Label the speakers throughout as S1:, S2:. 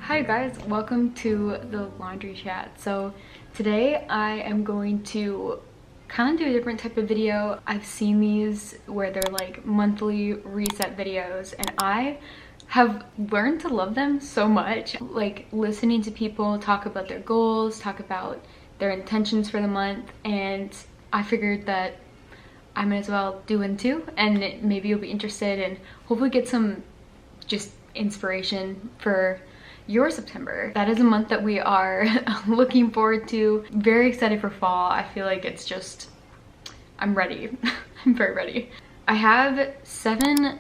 S1: Hi guys, welcome to the laundry chat. So today I am going to kind of do a different type of video. I've seen these where they're like monthly reset videos and I have learned to love them so much. Like listening to people talk about their goals, talk about their intentions for the month, and I figured that I might as well do one too, and maybe you'll be interested and hopefully get some just inspiration for your September. That is a month that we are looking forward to. Very excited for fall. I feel like it's just, I'm ready. I'm very ready. I have 7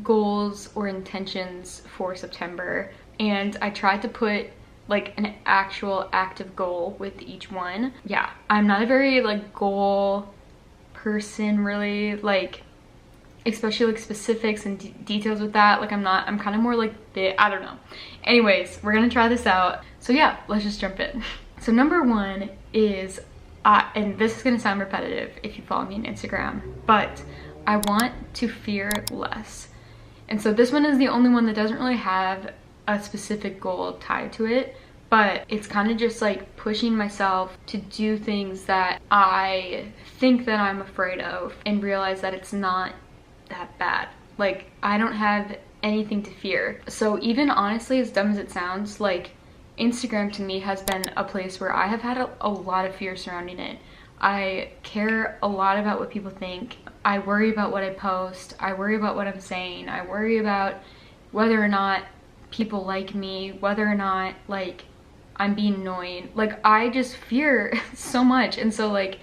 S1: goals or intentions for September, and I tried to put like an actual active goal with each one. Yeah, I'm not a very like goal person really, like especially like specifics and details with that. Like I'm kind of more like I don't know. Anyways, we're gonna try this out. So yeah, let's just jump in. So number 1 is, and this is gonna sound repetitive if you follow me on Instagram, but I want to fear less. And so this one is the only one that doesn't really have a specific goal tied to it, but it's kind of just like pushing myself to do things that I think that I'm afraid of and realize that it's not that bad. Like I don't have anything to fear. So even honestly, as dumb as it sounds, like Instagram to me has been a place where I have had a lot of fear surrounding it. I care a lot about what people think. I worry about what I post. I worry about what I'm saying. I worry about whether or not people like me, whether or not like I'm being annoying. Like I just fear so much. And so like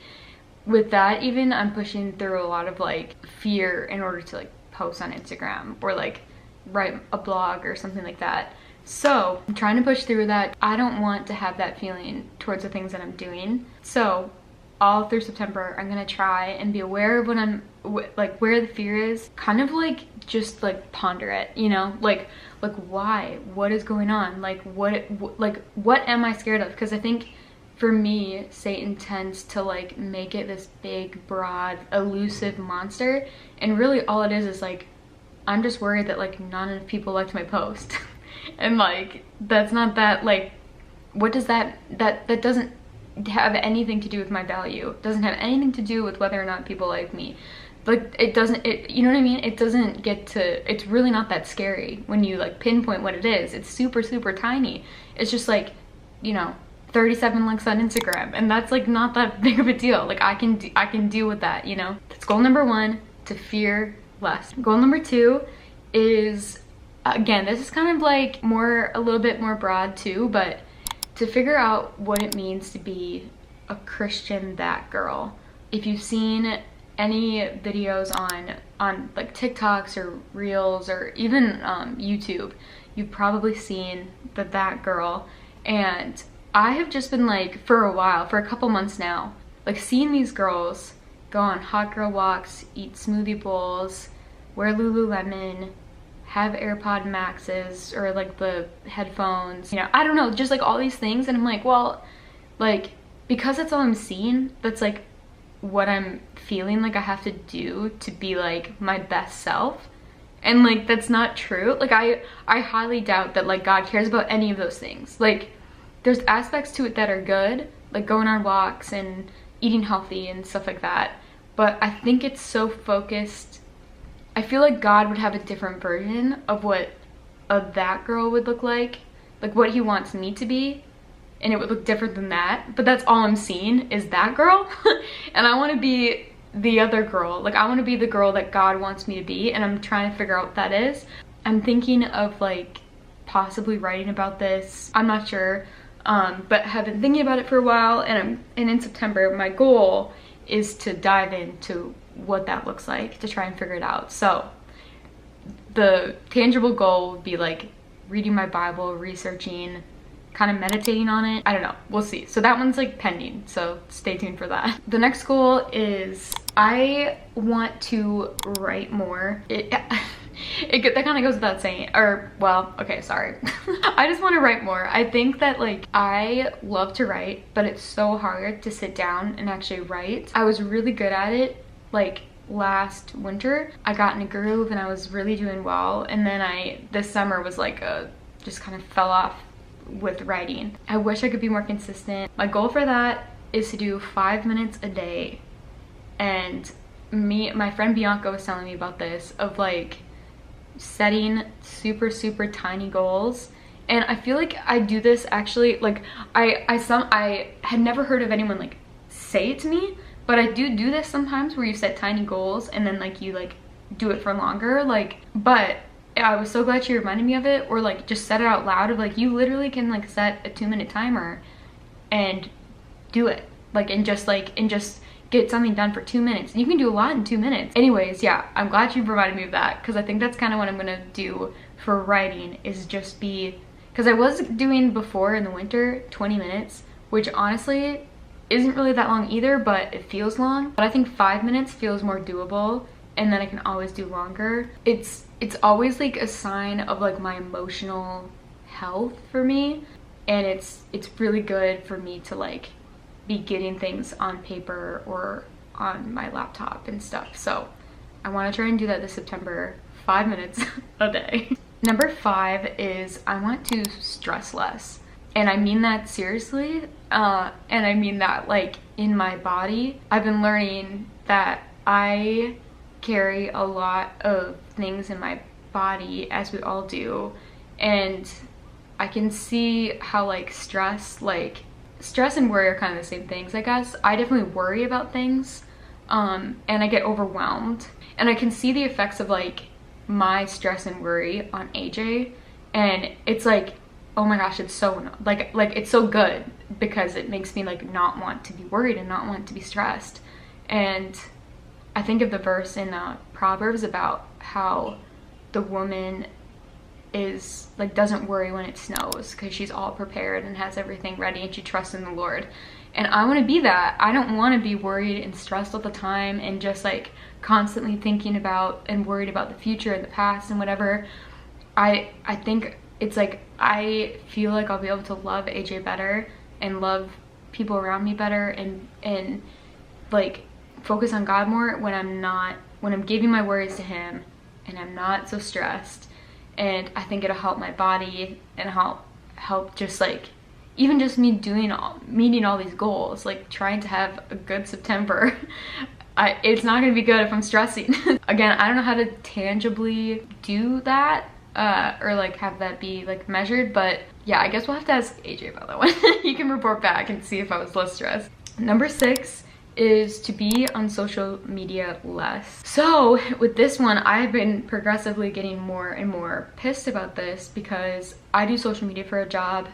S1: with that, even I'm pushing through a lot of like fear in order to like post on Instagram or like write a blog or something like that. So I'm trying to push through that. I don't want to have that feeling towards the things that I'm doing. So all through September, I'm gonna try and be aware of what I'm like, where the fear is, kind of like just like ponder it, you know, like why, what is going on, like what am I scared of? Because I think for me, Satan tends to like make it this big, broad, elusive monster, and really all it is like I'm just worried that like not enough people liked my post. And like that's not that, like what does that doesn't have anything to do with my value. It doesn't have anything to do with whether or not people like me. Like it doesn't, you know what I mean? It doesn't get to, it's really not that scary when you like pinpoint what it is. It's super tiny. It's just like, you know, 37 likes on Instagram, and that's like not that big of a deal. Like I can deal with that, you know? That's goal number 1, to fear less. Goal number 2 is, again, this is kind of like a little bit more broad too, but to figure out what it means to be a Christian that girl. If you've seen any videos on like TikToks or Reels or even YouTube, you've probably seen the that girl. And I have just been like, for a while, for a couple months now, like seeing these girls go on hot girl walks, eat smoothie bowls, wear Lululemon, have AirPod Maxes or like the headphones, you know, I don't know, just like all these things. And I'm like, well, like because that's all I'm seeing, that's like what I'm feeling like I have to do to be like my best self. And like that's not true. Like I highly doubt that like God cares about any of those things. Like there's aspects to it that are good, like going on walks and eating healthy and stuff like that, but I think it's so focused. I feel like God would have a different version of what that girl would look like what he wants me to be, and it would look different than that. But that's all I'm seeing is that girl. And I want to be the other girl. Like I want to be the girl that God wants me to be, and I'm trying to figure out what that is. I'm thinking of like possibly writing about this. I'm not sure, but have been thinking about it for a while, and in September my goal is to dive into what that looks like, to try and figure it out. So the tangible goal would be like reading my Bible, researching, kind of meditating on it. I don't know, we'll see. So that one's like pending, so stay tuned for that. The next goal is I want to write more. That kind of goes without saying, or well, okay, sorry. I just want to write more. I think that like I love to write, but it's so hard to sit down and actually write. I was really good at it like last winter. I got in a groove and I was really doing well, and then this summer was like just kind of fell off with writing. I wish I could be more consistent. My goal for that is to do 5 minutes a day. And my friend Bianca was telling me about this, of like setting super tiny goals. And I feel like I do this actually, like I had never heard of anyone like say it to me, but I do this sometimes where you set tiny goals and then like you like do it for longer, like, but I was so glad she reminded me of it, or like just said it out loud, of like you literally can like set a 2-minute timer and do it, like, and just get something done for 2 minutes. You can do a lot in 2 minutes. Anyways, yeah, I'm glad you reminded me of that, because I think that's kind of what I'm gonna do for writing, is just be, because I was doing before in the winter 20 minutes, which honestly isn't really that long either, but it feels long. But I think 5 minutes feels more doable, and then I can always do longer. It's always like a sign of like my emotional health for me, and it's really good for me to like be getting things on paper or on my laptop and stuff. So I want to try and do that this September, 5 minutes a day. Number 5 is I want to stress less. And I mean that seriously, and I mean that like in my body. I've been learning that I carry a lot of things in my body, as we all do, and I can see how like stress and worry are kind of the same things, I guess. I definitely worry about things, and I get overwhelmed, and I can see the effects of like my stress and worry on AJ, and it's like, oh my gosh, it's so like it's so good, because it makes me like not want to be worried and not want to be stressed. And I think of the verse in Proverbs about how the woman is like doesn't worry when it snows, because she's all prepared and has everything ready and she trusts in the Lord. And I want to be that. I don't want to be worried and stressed all the time and just like constantly thinking about and worried about the future and the past and whatever. I think it's like I feel like I'll be able to love AJ better and love people around me better and like focus on God more when I'm giving my worries to him and I'm not so stressed. And I think it'll help my body and help just like even just me meeting all these goals, like trying to have a good September. It's not gonna be good if I'm stressing. Again, I don't know how to tangibly do that or like have that be like measured, but yeah, I guess we'll have to ask AJ about that one. You can report back and see if I was less stressed. Number 6 is to be on social media less. So with this one, I've been progressively getting more and more pissed about this, because I do social media for a job.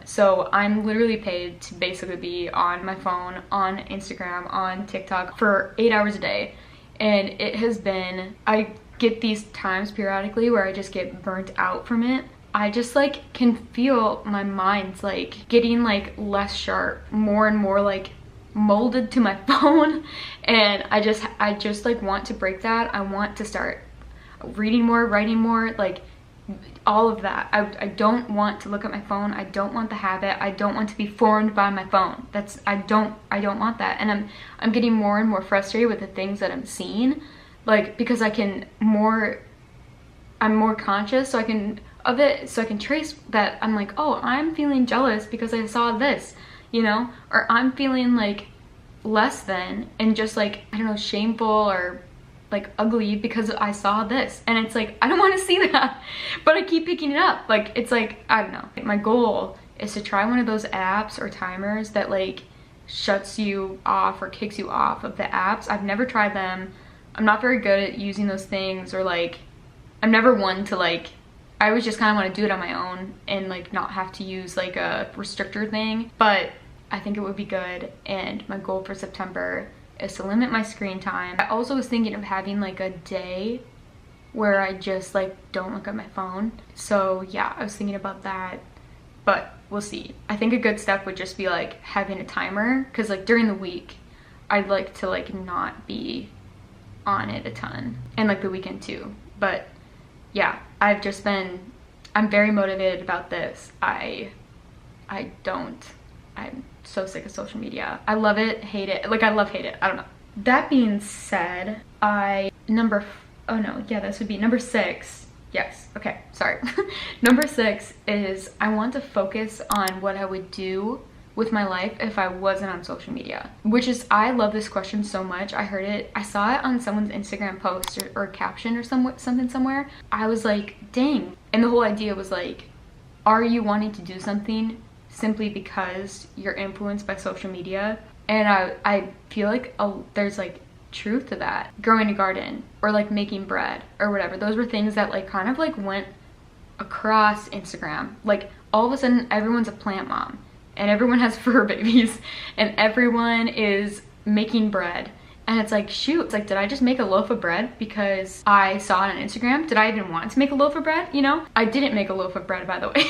S1: So I'm literally paid to basically be on my phone, on Instagram, on TikTok for 8 hours a day. And it has been, I get these times periodically where I just get burnt out from it. I just like can feel my mind's like getting like less sharp, more and more like molded to my phone, and I just like want to break that. I want to start reading more, writing more, like all of that. I don't want to look at my phone. I don't want the habit. I don't want to be formed by my phone. I don't want that. And I'm getting more and more frustrated with the things that I'm seeing, like, because I'm more conscious, so I can trace that. I'm like, oh, I'm feeling jealous because I saw this, you know, or I'm feeling like less than, and just like, I don't know, shameful or like ugly because I saw this. And it's like, I don't want to see that, but I keep picking it up. Like, it's like, I don't know. My goal is to try one of those apps or timers that like shuts you off or kicks you off of the apps. I've never tried them. I'm not very good at using those things, or like, I'm never one to like, I always just kind of want to do it on my own and like not have to use like a restrictor thing. But I think it would be good, and my goal for September is to limit my screen time. I also was thinking of having like a day where I just like don't look at my phone. So yeah, I was thinking about that, but we'll see. I think a good step would just be like having a timer, because like during the week I'd like to like not be on it a ton, and like the weekend too. But yeah, I'm very motivated about this. I'm so sick of social media. I love it, hate it. Like, I love, hate it. I don't know. That being said, number 6 Yes, okay, sorry. Number 6 is I want to focus on what I would do with my life if I wasn't on social media. Which is, I love this question so much. I saw it on someone's Instagram post or caption or something somewhere. I was like, dang. And the whole idea was like, are you wanting to do something simply because you're influenced by social media? And I feel like there's like truth to that. Growing a garden or like making bread or whatever. Those were things that like kind of like went across Instagram. Like all of a sudden everyone's a plant mom and everyone has fur babies and everyone is making bread. And it's like, shoot, it's like, did I just make a loaf of bread because I saw it on Instagram? Did I even want to make a loaf of bread, you know? I didn't make a loaf of bread, by the way.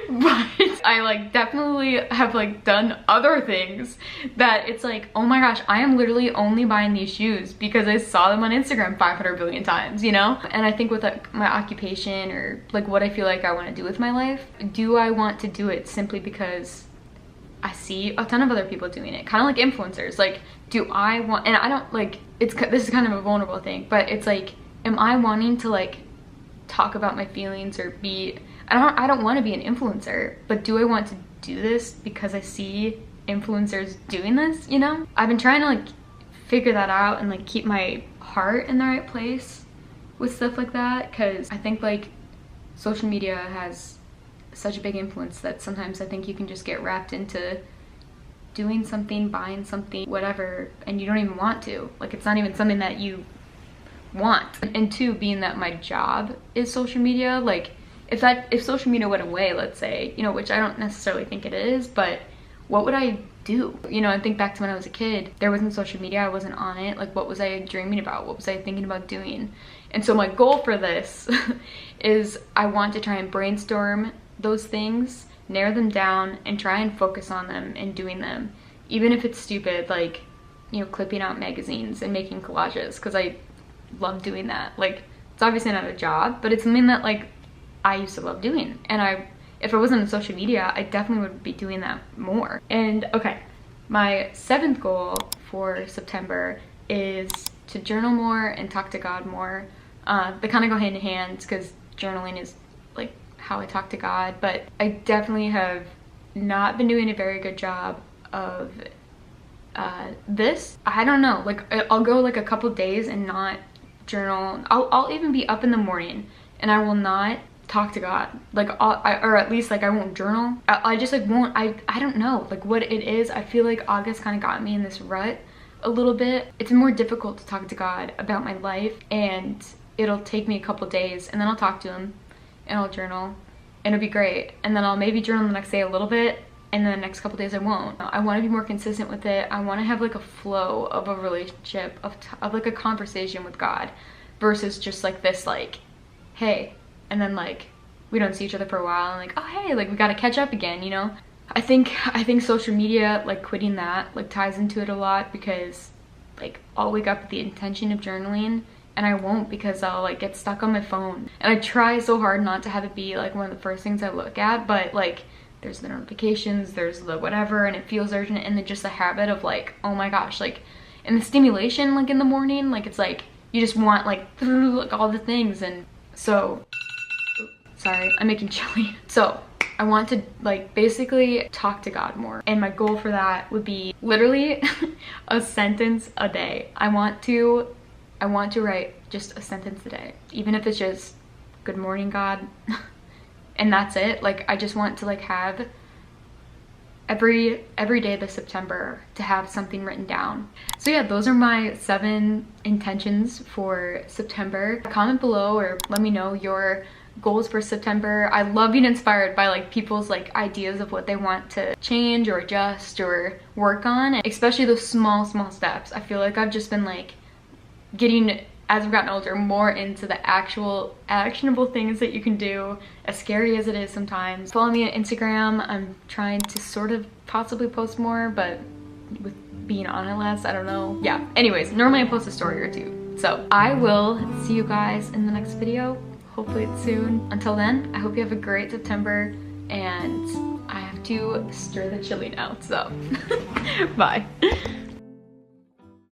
S1: But I like definitely have like done other things that it's like, oh my gosh, I am literally only buying these shoes because I saw them on Instagram 500 billion times, you know? And I think with like my occupation or like what I feel like I want to do with my life, do I want to do it simply because I see a ton of other people doing it, kind of like influencers? Like, do I want, and I don't like, this is kind of a vulnerable thing, but it's like, am I wanting to like talk about my feelings or be, I don't want to be an influencer, but do I want to do this because I see influencers doing this, you know? I've been trying to like figure that out and like keep my heart in the right place with stuff like that, because I think like social media has such a big influence that sometimes I think you can just get wrapped into doing something, buying something, whatever, and you don't even want to. Like, it's not even something that you want. And two, being that my job is social media, like if social media went away, let's say, you know, which I don't necessarily think it is, but what would I do? You know, I think back to when I was a kid, there wasn't social media, I wasn't on it. Like, what was I dreaming about? What was I thinking about doing? And so my goal for this is I want to try and brainstorm those things, narrow them down, and try and focus on them and doing them, even if it's stupid, like, you know, clipping out magazines and making collages, because I love doing that. Like, it's obviously not a job, but it's something that like I used to love doing, and if I wasn't on social media, I definitely would be doing that more. And okay, my 7th goal for September is to journal more and talk to God more. They kind of go hand in hand because journaling is like how I talk to God, but I definitely have not been doing a very good job of this. I don't know, like I'll go like a couple days and not journal. I'll even be up in the morning and I will not talk to God, like or at least like I won't journal. I just like won't. I don't know like what it is. I feel like August kind of got me in this rut a little bit. It's more difficult to talk to God about my life, and it'll take me a couple days and then I'll talk to him and I'll journal and it'll be great, and then I'll maybe journal the next day a little bit, and then the next couple days I won't. I want to be more consistent with it. I want to have like a flow of a relationship, of like a conversation with God, versus just like this like, hey, and then like we don't see each other for a while and like, oh hey, like we gotta catch up again, you know? I think social media, like quitting that, like ties into it a lot, because like I'll wake up with the intention of journaling and I won't, because I'll like get stuck on my phone. And I try so hard not to have it be like one of the first things I look at, but like there's the notifications, there's the whatever, and it feels urgent, and then just the habit of like, oh my gosh, like, and the stimulation like in the morning, like it's like you just want like all the things. And so, sorry, I'm making chili. So I want to like basically talk to God more, and my goal for that would be literally a sentence a day. I want to write just a sentence a day, even if it's just good morning God and that's it. Like I just want to like have every day this September to have something written down. So yeah, those are my 7 intentions for September. Comment below or let me know your goals for September. I love being inspired by like people's like ideas of what they want to change or adjust or work on, especially those small steps. I feel like I've just been like getting, as I've gotten older, more into the actual actionable things that you can do, as scary as it is sometimes. Follow me on Instagram. I'm trying to sort of possibly post more, but with being on it less, I don't know. Yeah, anyways, normally I post a story or 2. So I will see you guys in the next video. Hopefully it's soon. Until then, I hope you have a great September, and I have to stir the chili now, so bye.